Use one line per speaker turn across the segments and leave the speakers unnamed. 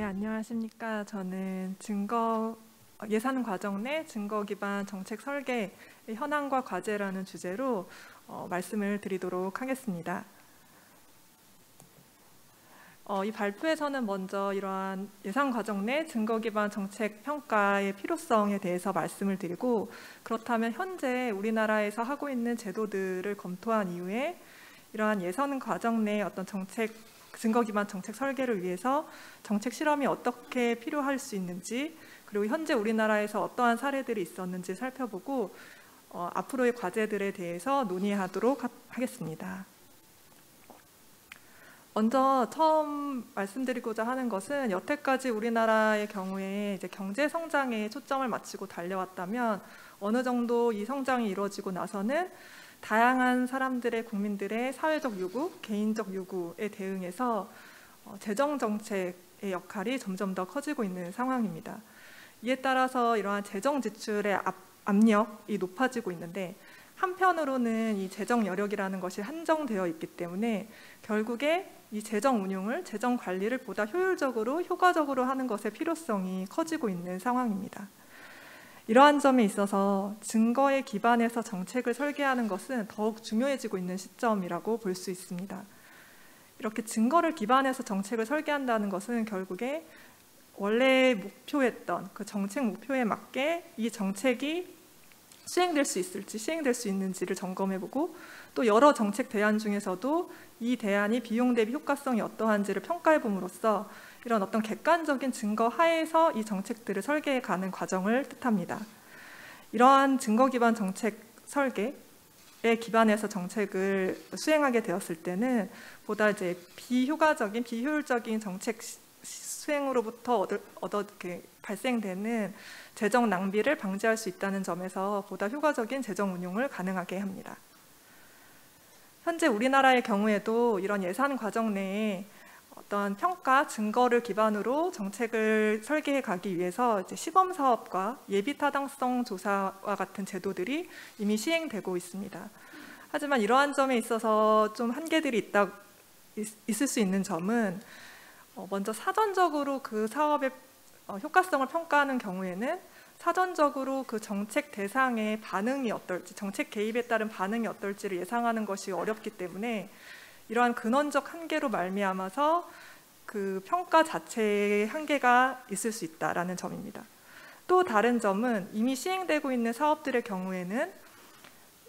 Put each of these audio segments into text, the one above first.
네, 안녕하십니까. 저는 예산 과정 내 증거 기반 정책 설계 현황과 과제라는 주제로 말씀을 드리도록 하겠습니다. 이 발표에서는 먼저 이러한 예산 과정 내 증거 기반 정책 평가의 필요성에 대해서 말씀을 드리고, 그렇다면 현재 우리나라에서 하고 있는 제도들을 검토한 이후에 이러한 예산 과정 내 어떤 증거 기반 정책 설계를 위해서 정책 실험이 어떻게 필요할 수 있는지, 그리고 현재 우리나라에서 어떠한 사례들이 있었는지 살펴보고 앞으로의 과제들에 대해서 논의하도록 하겠습니다. 먼저 처음 말씀드리고자 하는 것은, 여태까지 우리나라의 경우에 이제 경제 성장에 초점을 맞추고 달려왔다면 어느 정도 이 성장이 이루어지고 나서는 다양한 사람들의, 국민들의 사회적 요구, 개인적 요구에 대응해서 재정 정책의 역할이 점점 더 커지고 있는 상황입니다. 이에 따라서 이러한 재정 지출의 압력이 높아지고 있는데, 한편으로는 이 재정 여력이라는 것이 한정되어 있기 때문에 결국에 이 재정 운용을, 재정 관리를 보다 효율적으로, 효과적으로 하는 것의 필요성이 커지고 있는 상황입니다. 이러한 점에 있어서 증거에 기반해서 정책을 설계하는 것은 더욱 중요해지고 있는 시점이라고 볼 수 있습니다. 이렇게 증거를 기반해서 정책을 설계한다는 것은 결국에 원래 목표했던 그 정책 목표에 맞게 이 정책이 수행될 수 있을지, 시행될 수 있는지를 점검해보고, 또 여러 정책 대안 중에서도 이 대안이 비용 대비 효과성이 어떠한지를 평가해봄으로써 이런 어떤 객관적인 증거 하에서 이 정책들을 설계해가는 과정을 뜻합니다. 이러한 증거 기반 정책 설계에 기반해서 정책을 수행하게 되었을 때는 보다 이제 비효과적인, 비효율적인 정책 수행으로부터 발생되는 재정 낭비를 방지할 수 있다는 점에서 보다 효과적인 재정 운용을 가능하게 합니다. 현재 우리나라의 경우에도 이런 예산 과정 내에 어떤 평가, 증거를 기반으로 정책을 설계해 가기 위해서 이제 시범 사업과 예비 타당성 조사와 같은 제도들이 이미 시행되고 있습니다. 하지만 이러한 점에 있어서 좀 한계들이 있을 수 있는 점은, 먼저 사전적으로 그 사업의 효과성을 평가하는 경우에는 사전적으로 그 정책 대상의 반응이 어떨지, 정책 개입에 따른 반응이 어떨지를 예상하는 것이 어렵기 때문에 이러한 근원적 한계로 말미암아서 그 평가 자체의 한계가 있을 수 있다는 점입니다. 또 다른 점은, 이미 시행되고 있는 사업들의 경우에는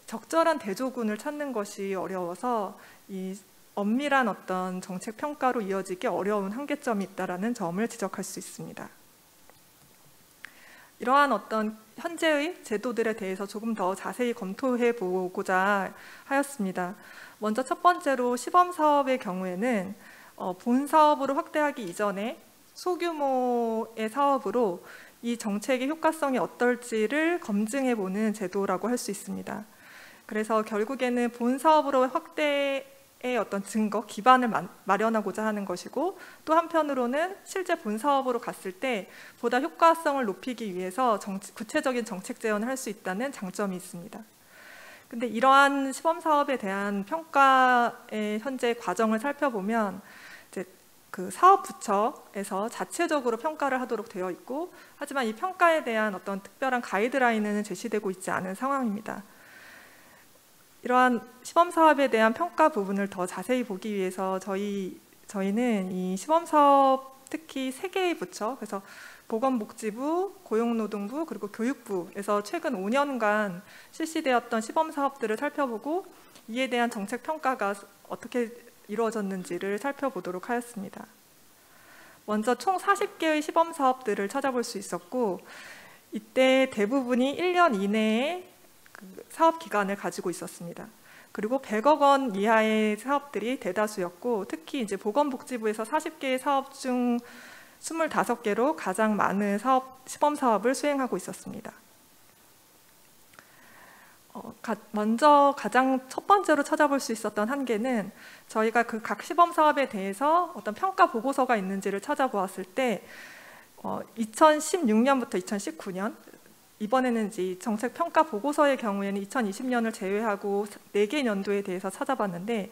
적절한 대조군을 찾는 것이 어려워서 이 엄밀한 어떤 정책 평가로 이어지기 어려운 한계점이 있다는 점을 지적할 수 있습니다. 이러한 어떤 현재의 제도들에 대해서 조금 더 자세히 검토해 보고자 하였습니다. 먼저 첫 번째로 시범 사업의 경우에는 본 사업으로 확대하기 이전에 소규모의 사업으로 이 정책의 효과성이 어떨지를 검증해 보는 제도라고 할 수 있습니다. 그래서 결국에는 본 사업으로 확대의 어떤 증거, 기반을 마련하고자 하는 것이고, 또 한편으로는 실제 본 사업으로 갔을 때 보다 효과성을 높이기 위해서 구체적인 정책 제언을 할 수 있다는 장점이 있습니다. 근데 이러한 시범 사업에 대한 평가의 현재 과정을 살펴보면, 이제 그 사업 부처에서 자체적으로 평가를 하도록 되어 있고, 하지만 이 평가에 대한 어떤 특별한 가이드라인은 제시되고 있지 않은 상황입니다. 이러한 시범 사업에 대한 평가 부분을 더 자세히 보기 위해서 저희는 이 시범 사업, 특히 3개의 부처, 그래서 보건복지부, 고용노동부, 그리고 교육부에서 최근 5년간 실시되었던 시범 사업들을 살펴보고 이에 대한 정책 평가가 어떻게 이루어졌는지를 살펴보도록 하였습니다. 먼저 총 40개의 시범 사업들을 찾아볼 수 있었고, 이때 대부분이 1년 이내에 사업 기간을 가지고 있었습니다. 그리고 100억 원 이하의 사업들이 대다수였고, 특히 이제 보건복지부에서 40개의 사업 중 25개로 가장 많은 시범 사업을 수행하고 있었습니다. 먼저 가장 첫 번째로 찾아볼 수 있었던 한계는, 저희가 그 각 시범 사업에 대해서 어떤 평가 보고서가 있는지를 찾아보았을 때 2016년부터 2019년, 이번에는 이제 정책 평가 보고서의 경우에는 2020년을 제외하고 4개 연도에 대해서 찾아봤는데,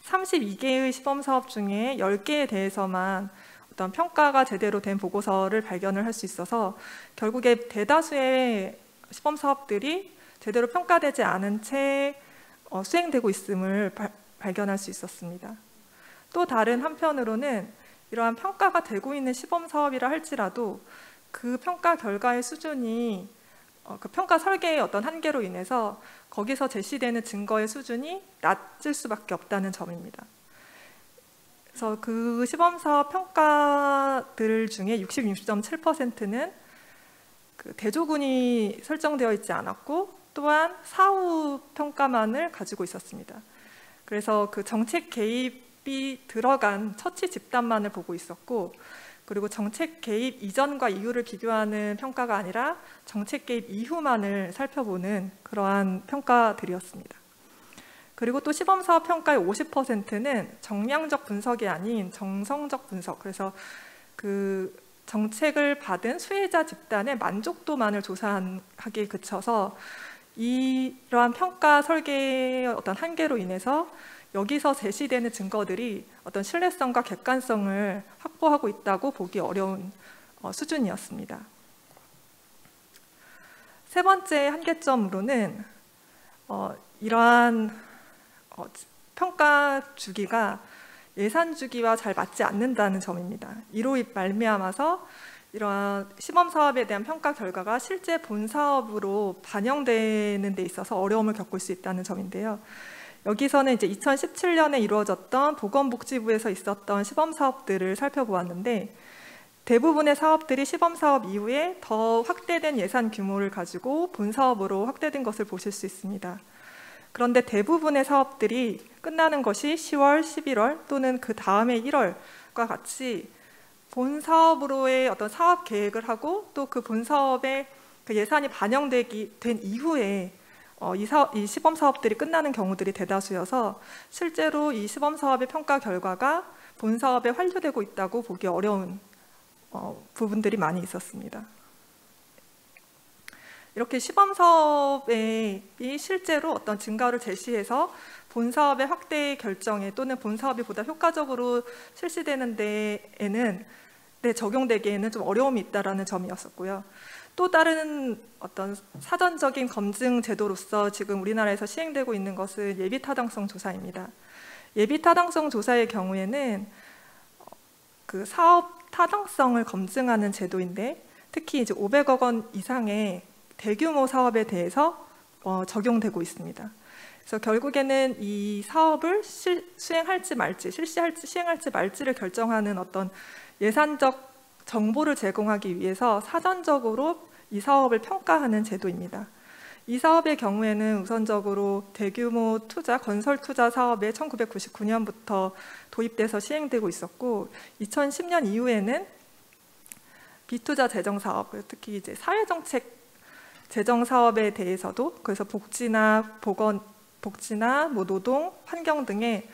32개의 시범 사업 중에 10개에 대해서만 어떤 평가가 제대로 된 보고서를 발견을 할 수 있어서 결국에 대다수의 시범 사업들이 제대로 평가되지 않은 채 수행되고 있음을 발견할 수 있었습니다. 또 다른 한편으로는 이러한 평가가 되고 있는 시범 사업이라 할지라도 그 평가 결과의 수준이 그 평가 설계의 어떤 한계로 인해서 거기서 제시되는 증거의 수준이 낮을 수밖에 없다는 점입니다. 그래서 그 시범사업 평가들 중에 66.7%는 그 대조군이 설정되어 있지 않았고 또한 사후 평가만을 가지고 있었습니다. 그래서 그 정책 개입이 들어간 처치 집단만을 보고 있었고, 그리고 정책 개입 이전과 이후를 비교하는 평가가 아니라 정책 개입 이후만을 살펴보는 그러한 평가들이었습니다. 그리고 또 시범사업 평가의 50%는 정량적 분석이 아닌 정성적 분석, 그래서 그 정책을 받은 수혜자 집단의 만족도만을 조사하기에 그쳐서 이러한 평가 설계의 어떤 한계로 인해서 여기서 제시되는 증거들이 어떤 신뢰성과 객관성을 확보하고 있다고 보기 어려운 수준이었습니다. 세 번째 한계점으로는 이러한 평가 주기가 예산 주기와 잘 맞지 않는다는 점입니다. 이로 말미암아서 이러한 시범 사업에 대한 평가 결과가 실제 본 사업으로 반영되는 데 있어서 어려움을 겪을 수 있다는 점인데요. 여기서는 이제 2017년에 이루어졌던 보건복지부에서 있었던 시범 사업들을 살펴보았는데, 대부분의 사업들이 시범 사업 이후에 더 확대된 예산 규모를 가지고 본 사업으로 확대된 것을 보실 수 있습니다. 그런데 대부분의 사업들이 끝나는 것이 10월, 11월 또는 그 다음에 1월과 같이 본 사업으로의 어떤 사업 계획을 하고 또 그 본 사업에 그 예산이 반영된 이후에 이 시범 사업들이 끝나는 경우들이 대다수여서 실제로 이 시범 사업의 평가 결과가 본 사업에 환류되고 있다고 보기 어려운 부분들이 많이 있었습니다. 이렇게 시범 사업이 실제로 어떤 증가를 제시해서 본 사업의 확대 결정에 또는 본 사업이 보다 효과적으로 실시되는 데에는 적용되기에는 좀 어려움이 있다라는 점이었었고요. 또 다른 어떤 사전적인 검증 제도로서 지금 우리나라에서 시행되고 있는 것은 예비 타당성 조사입니다. 예비 타당성 조사의 경우에는 그 사업 타당성을 검증하는 제도인데, 특히 이제 500억 원 이상의 대규모 사업에 대해서 적용되고 있습니다. 그래서 결국에는 이 사업을 수행할지 말지, 시행할지 말지를 결정하는 어떤 예산적 정보를 제공하기 위해서 사전적으로 이 사업을 평가하는 제도입니다. 이 사업의 경우에는 우선적으로 대규모 투자, 건설 투자 사업에 1999년부터 도입돼서 시행되고 있었고, 2010년 이후에는 비투자 재정 사업, 특히 이제 사회정책 재정 사업에 대해서도, 그래서 복지나 노동, 환경 등의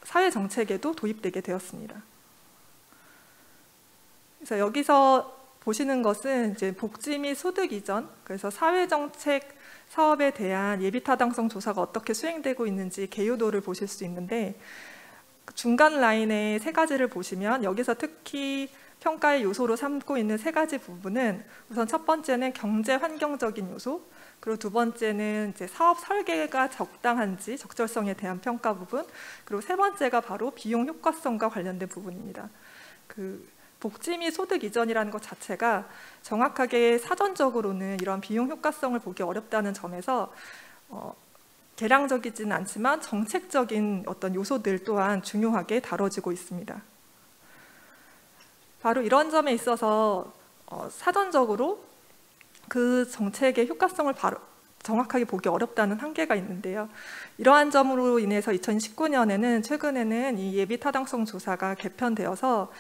사회 정책에도 도입되게 되었습니다. 그래서 여기서 보시는 것은 이제 복지 및 소득 이전, 그래서 사회 정책 사업에 대한 예비 타당성 조사가 어떻게 수행되고 있는지 개요도를 보실 수 있는데, 중간 라인의 세 가지를 보시면 여기서 특히 평가의 요소로 삼고 있는 세 가지 부분은, 우선 첫 번째는 경제 환경적인 요소, 그리고 두 번째는 이제 사업 설계가 적당한지 적절성에 대한 평가 부분, 그리고 세 번째가 바로 비용 효과성과 관련된 부분입니다. 그 복지 및 소득 이전이라는 것 자체가 정확하게 사전적으로는 이런 비용 효과성을 보기 어렵다는 점에서 계량적이지는 않지만 정책적인 어떤 요소들 또한 중요하게 다뤄지고 있습니다. 바로 이런 점에 있어서 사전적으로 그 정책의 효과성을 정확하게 보기 어렵다는 한계가 있는데요. 이러한 점으로 인해서 2019년에는 최근에는 이 예비 타당성 조사가 개편되어서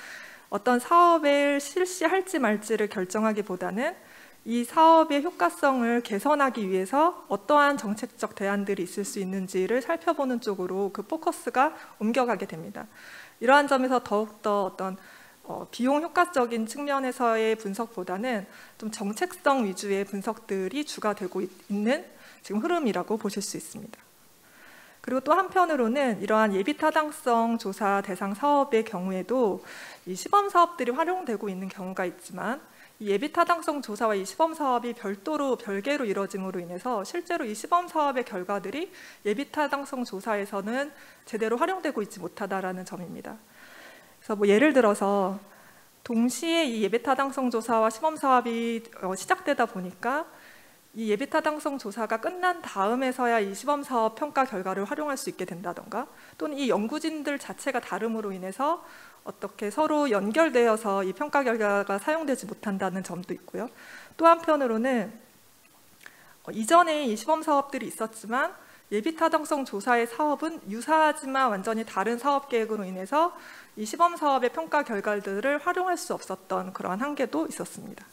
어떤 사업을 실시할지 말지를 결정하기보다는 이 사업의 효과성을 개선하기 위해서 어떠한 정책적 대안들이 있을 수 있는지를 살펴보는 쪽으로 그 포커스가 옮겨가게 됩니다. 이러한 점에서 더욱더 어떤 비용 효과적인 측면에서의 분석보다는 좀 정책성 위주의 분석들이 주가 되고 있는 지금 흐름이라고 보실 수 있습니다. 그리고 또 한편으로는 이러한 예비타당성 조사 대상 사업의 경우에도 이 시범 사업들이 활용되고 있는 경우가 있지만 이 예비타당성 조사와 이 시범 사업이 별개로 이루어짐으로 인해서 실제로 이 시범 사업의 결과들이 예비타당성 조사에서는 제대로 활용되고 있지 못하다라는 점입니다. 그래서 뭐 예를 들어서 동시에 이 예비타당성 조사와 시범 사업이 시작되다 보니까 이 예비타당성 조사가 끝난 다음에서야 이 시범 사업 평가 결과를 활용할 수 있게 된다던가, 또는 이 연구진들 자체가 다름으로 인해서 어떻게 서로 연결되어서 이 평가 결과가 사용되지 못한다는 점도 있고요. 또 한편으로는 이전에 이 시범 사업들이 있었지만 예비타당성 조사의 사업은 유사하지만 완전히 다른 사업 계획으로 인해서 이 시범 사업의 평가 결과들을 활용할 수 없었던 그러한 한계도 있었습니다.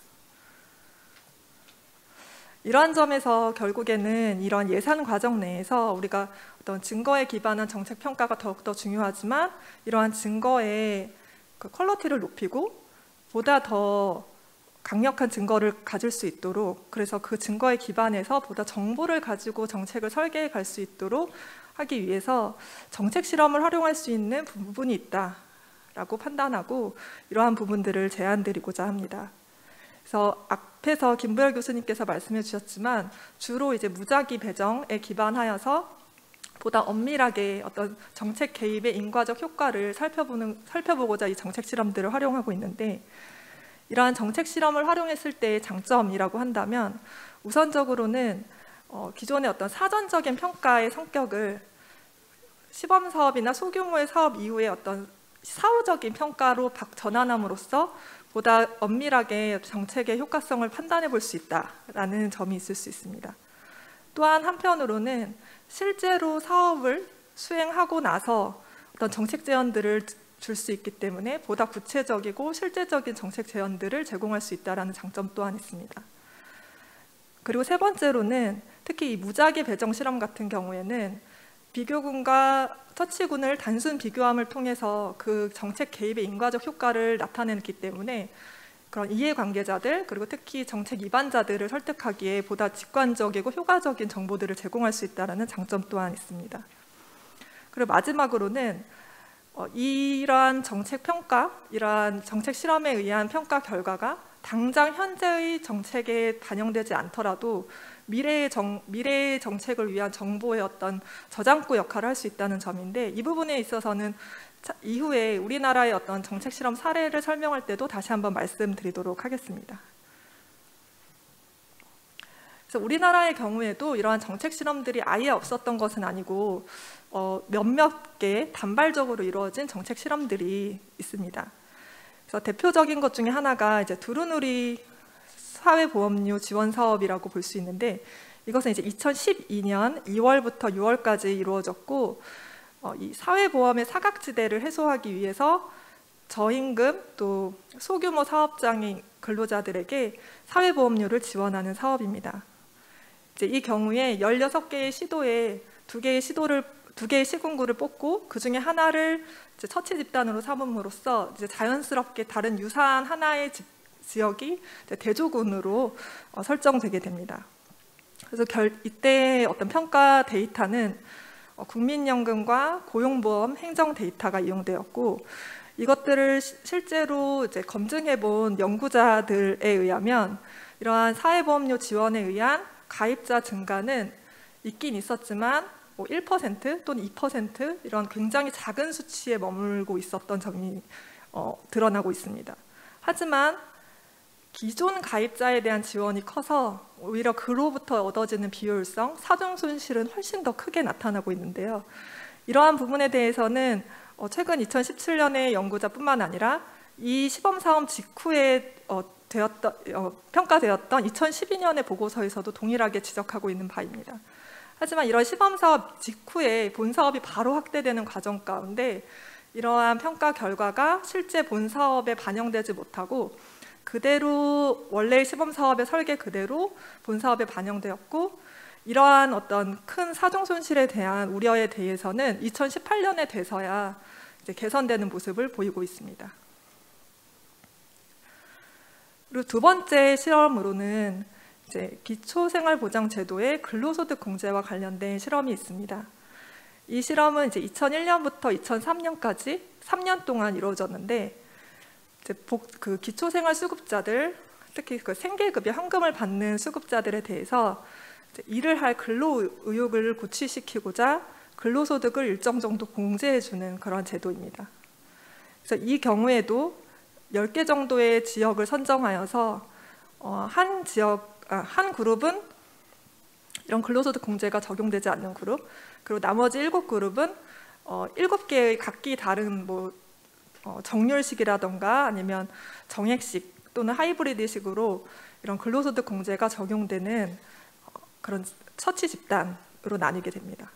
이러한 점에서 결국에는 이런 예산 과정 내에서 우리가 어떤 증거에 기반한 정책 평가가 더욱더 중요하지만 이러한 증거의 그 퀄리티를 높이고 보다 더 강력한 증거를 가질 수 있도록, 그래서 그 증거에 기반해서 보다 정보를 가지고 정책을 설계해 갈 수 있도록 하기 위해서 정책 실험을 활용할 수 있는 부분이 있다라고 판단하고 이러한 부분들을 제안드리고자 합니다. 그래서 앞에서 김부열 교수님께서 말씀해 주셨지만 주로 이제 무작위 배정에 기반하여서 보다 엄밀하게 어떤 정책 개입의 인과적 효과를 살펴보고자 이 정책 실험들을 활용하고 있는데, 이러한 정책 실험을 활용했을 때의 장점이라고 한다면 우선적으로는 기존의 어떤 사전적인 평가의 성격을 시범 사업이나 소규모의 사업 이후에 어떤 사후적인 평가로 전환함으로써 보다 엄밀하게 정책의 효과성을 판단해 볼 수 있다라는 점이 있을 수 있습니다. 또한 한편으로는 실제로 사업을 수행하고 나서 어떤 정책 제안들을 줄 수 있기 때문에 보다 구체적이고 실제적인 정책 제안들을 제공할 수 있다는 장점 또한 있습니다. 그리고 세 번째로는 특히 이 무작위 배정 실험 같은 경우에는 비교군과 터치군을 단순 비교함을 통해서 그 정책 개입의 인과적 효과를 나타내기 때문에 그런 이해관계자들 그리고 특히 정책 위반자들을 설득하기에 보다 직관적이고 효과적인 정보들을 제공할 수 있다는 장점 또한 있습니다. 그리고 마지막으로는 이러한 정책 평가, 이러한 정책 실험에 의한 평가 결과가 당장 현재의 정책에 반영되지 않더라도 미래의 정책을 위한 정보의 어떤 저장고 역할을 할 수 있다는 점인데, 이 부분에 있어서는 이후에 우리나라의 어떤 정책 실험 사례를 설명할 때도 다시 한번 말씀드리도록 하겠습니다. 그래서 우리나라의 경우에도 이러한 정책 실험들이 아예 없었던 것은 아니고 몇몇 개 단발적으로 이루어진 정책 실험들이 있습니다. 그래서 대표적인 것 중에 하나가 이제 두루누리 사회보험료 지원 사업이라고 볼 수 있는데, 이것은 이제 2012년 2월부터 6월까지 이루어졌고 이 사회보험의 사각지대를 해소하기 위해서 저임금 또 소규모 사업장인 근로자들에게 사회보험료를 지원하는 사업입니다. 이제 이 경우에 16개의 시도에 2개의 시군구를 뽑고 그 중에 하나를 이제 처치 집단으로 삼음으로써 이제 자연스럽게 다른 유사한 하나의 지역이 대조군으로 설정되게 됩니다. 그래서 이때 어떤 평가 데이터는 국민연금과 고용보험 행정 데이터가 이용되었고, 이것들을 실제로 이제 검증해 본 연구자들에 의하면 이러한 사회보험료 지원에 의한 가입자 증가는 있긴 있었지만 1% 또는 2% 이런 굉장히 작은 수치에 머물고 있었던 점이 드러나고 있습니다. 하지만 기존 가입자에 대한 지원이 커서 오히려 그로부터 얻어지는 비효율성, 사정 손실은 훨씬 더 크게 나타나고 있는데요. 이러한 부분에 대해서는 최근 2017년의 연구자뿐만 아니라 이 시범사업 직후에 평가되었던 2012년의 보고서에서도 동일하게 지적하고 있는 바입니다. 하지만 이런 시범사업 직후에 본사업이 바로 확대되는 과정 가운데 이러한 평가 결과가 실제 본사업에 반영되지 못하고 그대로 원래의 시범사업의 설계 그대로 본사업에 반영되었고, 이러한 어떤 큰 사정 손실에 대한 우려에 대해서는 2018년에 돼서야 이제 개선되는 모습을 보이고 있습니다. 그리고 두 번째 실험으로는 이제 기초생활보장제도의 근로소득 공제와 관련된 실험이 있습니다. 이 실험은 이제 2001년부터 2003년까지 3년 동안 이루어졌는데, 이제 그 기초생활수급자들, 특히 그 생계급여 현금을 받는 수급자들에 대해서 이제 일을 할 근로 의욕을 고취시키고자 근로소득을 일정 정도 공제해주는 그런 제도입니다. 그래서 이 경우에도 10개 정도의 지역을 선정하여서 한 그룹은 이런 근로소득 공제가 적용되지 않는 그룹, 그리고 나머지 7그룹은 7개의 각기 다른 정률식이라던가 아니면 정액식 또는 하이브리드식으로 이런 근로소득 공제가 적용되는 그런 처치 집단으로 나뉘게 됩니다.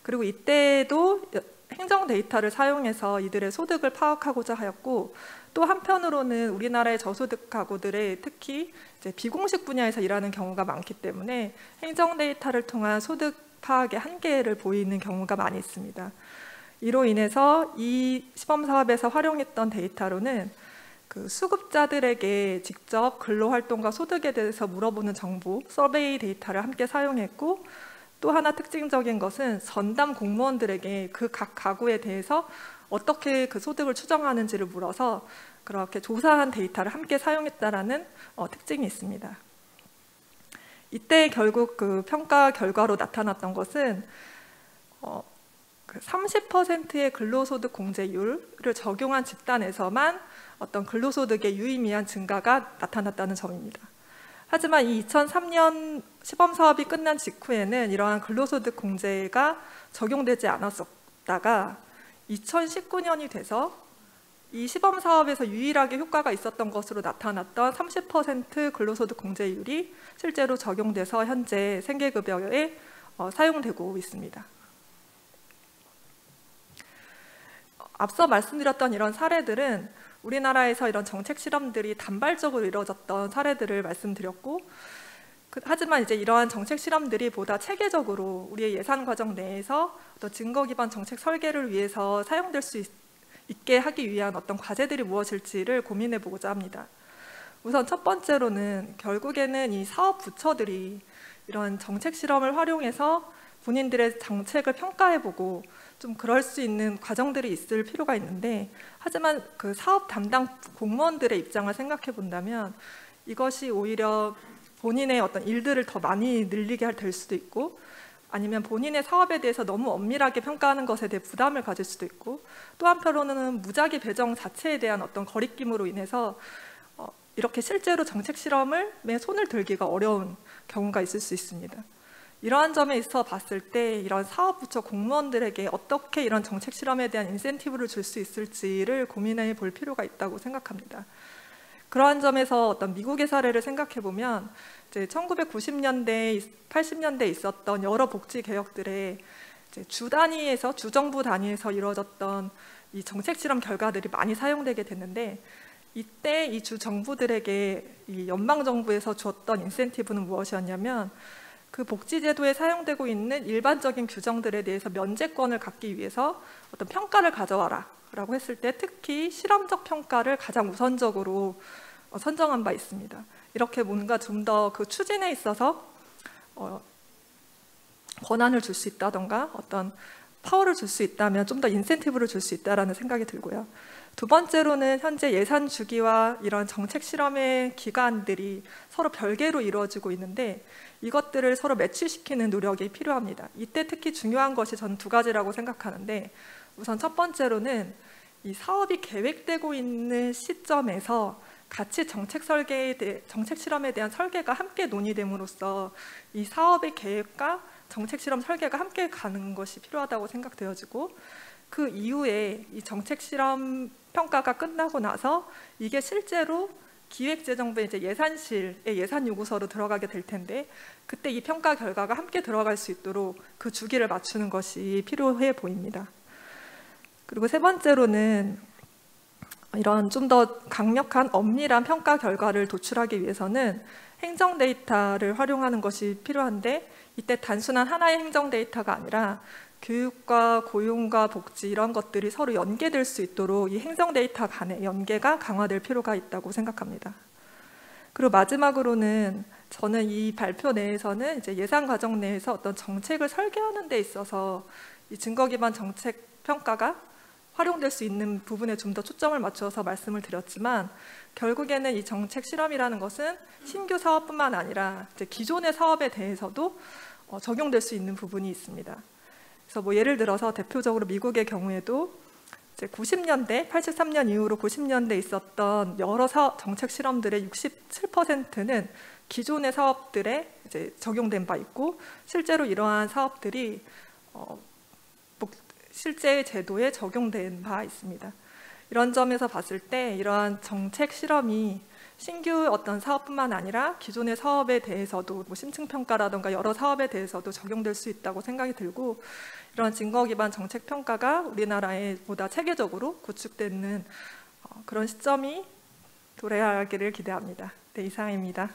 그리고 이때도 행정 데이터를 사용해서 이들의 소득을 파악하고자 하였고, 또 한편으로는 우리나라의 저소득 가구들의 특히 이제 비공식 분야에서 일하는 경우가 많기 때문에 행정 데이터를 통한 소득 파악의 한계를 보이는 경우가 많이 있습니다. 이로 인해서 이 시범 사업에서 활용했던 데이터로는 그 수급자들에게 직접 근로활동과 소득에 대해서 물어보는 정보, 서베이 데이터를 함께 사용했고, 또 하나 특징적인 것은 전담 공무원들에게 그 각 가구에 대해서 어떻게 그 소득을 추정하는지를 물어서 그렇게 조사한 데이터를 함께 사용했다라는 특징이 있습니다. 이때 결국 그 평가 결과로 나타났던 것은 30%의 근로소득 공제율을 적용한 집단에서만 어떤 근로소득의 유의미한 증가가 나타났다는 점입니다. 하지만 이 2003년 시범 사업이 끝난 직후에는 이러한 근로소득 공제가 적용되지 않았었다가 2019년이 돼서 이 시범 사업에서 유일하게 효과가 있었던 것으로 나타났던 30% 근로소득 공제율이 실제로 적용돼서 현재 생계급여에 사용되고 있습니다. 앞서 말씀드렸던 이런 사례들은 우리나라에서 이런 정책 실험들이 단발적으로 이루어졌던 사례들을 말씀드렸고, 하지만 이제 이러한 정책 실험들이 보다 체계적으로 우리의 예산 과정 내에서 어떤 증거 기반 정책 설계를 위해서 사용될 수 있게 하기 위한 어떤 과제들이 무엇일지를 고민해 보고자 합니다. 우선 첫 번째로는 결국에는 이 사업 부처들이 이런 정책 실험을 활용해서 본인들의 정책을 평가해보고 좀 그럴 수 있는 과정들이 있을 필요가 있는데, 하지만 그 사업 담당 공무원들의 입장을 생각해 본다면 이것이 오히려 본인의 어떤 일들을 더 많이 늘리게 될 수도 있고, 아니면 본인의 사업에 대해서 너무 엄밀하게 평가하는 것에 대해 부담을 가질 수도 있고, 또 한편으로는 무작위 배정 자체에 대한 어떤 거리낌으로 인해서 이렇게 실제로 정책 실험을 손을 들기가 어려운 경우가 있을 수 있습니다. 이러한 점에 있어 봤을 때 이런 사업부처 공무원들에게 어떻게 이런 정책 실험에 대한 인센티브를 줄 수 있을지를 고민해 볼 필요가 있다고 생각합니다. 그러한 점에서 어떤 미국의 사례를 생각해 보면 이제 1990년대, 80년대에 있었던 여러 복지 개혁들의 이제 주 단위에서 주정부 단위에서 이루어졌던 이 정책 실험 결과들이 많이 사용되게 됐는데, 이때 이 주 정부들에게 이 연방 정부에서 주었던 인센티브는 무엇이었냐면 그 복지제도에 사용되고 있는 일반적인 규정들에 대해서 면제권을 갖기 위해서 어떤 평가를 가져와라 라고 했을 때 특히 실험적 평가를 가장 우선적으로 선정한 바 있습니다. 이렇게 뭔가 좀 더 그 추진에 있어서 권한을 줄 수 있다던가 어떤 파워를 줄 수 있다면 좀 더 인센티브를 줄 수 있다라는 생각이 들고요. 두 번째로는 현재 예산 주기와 이런 정책 실험의 기간들이 서로 별개로 이루어지고 있는데 이것들을 서로 매치시키는 노력이 필요합니다. 이때 특히 중요한 것이 저는 두 가지라고 생각하는데, 우선 첫 번째로는 이 사업이 계획되고 있는 시점에서 같이 정책 실험에 대한 설계가 함께 논의됨으로써 이 사업의 계획과 정책 실험 설계가 함께 가는 것이 필요하다고 생각되어지고, 그 이후에 이 정책 실험 평가가 끝나고 나서 이게 실제로 기획재정부의 이제 예산실의 예산 요구서로 들어가게 될 텐데, 그때 이 평가 결과가 함께 들어갈 수 있도록 그 주기를 맞추는 것이 필요해 보입니다. 그리고 세 번째로는 이런 좀 더 강력한 엄밀한 평가 결과를 도출하기 위해서는 행정 데이터를 활용하는 것이 필요한데, 이때 단순한 하나의 행정 데이터가 아니라 교육과 고용과 복지 이런 것들이 서로 연계될 수 있도록 이 행정 데이터 간의 연계가 강화될 필요가 있다고 생각합니다. 그리고 마지막으로는 저는 이 발표 내에서는 이제 예산 과정 내에서 어떤 정책을 설계하는 데 있어서 이 증거 기반 정책 평가가 활용될 수 있는 부분에 좀 더 초점을 맞춰서 말씀을 드렸지만, 결국에는 이 정책 실험이라는 것은 신규 사업뿐만 아니라 이제 기존의 사업에 대해서도 적용될 수 있는 부분이 있습니다. 그래서 뭐 예를 들어서 대표적으로 미국의 경우에도 이제 90년대, 83년 이후로 90년대 있었던 여러 정책 실험들의 67%는 기존의 사업들에 이제 적용된 바 있고, 실제로 이러한 사업들이 실제 제도에 적용된 바 있습니다. 이런 점에서 봤을 때 이러한 정책 실험이 신규 어떤 사업뿐만 아니라 기존의 사업에 대해서도 뭐 심층평가라든가 여러 사업에 대해서도 적용될 수 있다고 생각이 들고, 이런 증거 기반 정책 평가가 우리나라에 보다 체계적으로 구축되는 그런 시점이 도래하기를 기대합니다. 네, 이상입니다.